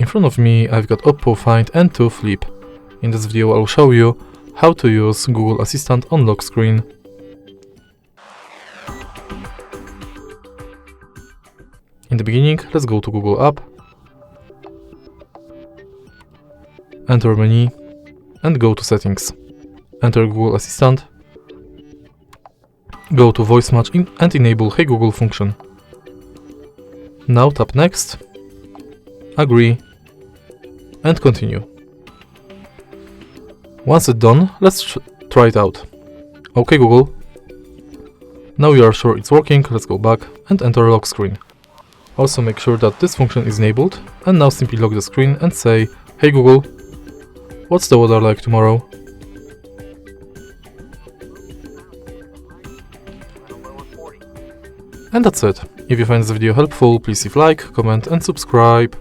front of me I've got OPPO Find N2 Flip. In this video I'll show you how to use Google Assistant on lock screen. In the beginning, let's go to Google app, enter menu and go to settings. Enter Google Assistant, go to voice match and enable Hey Google function. Now tap next, agree and continue. Once it's done, let's try it out. OK Google. Now you are sure it's working, let's go back and enter lock screen. Also make sure that this function is enabled, and now simply lock the screen and say, Hey Google, what's the weather like tomorrow? And that's it. If you find this video helpful, please leave a like, comment and subscribe.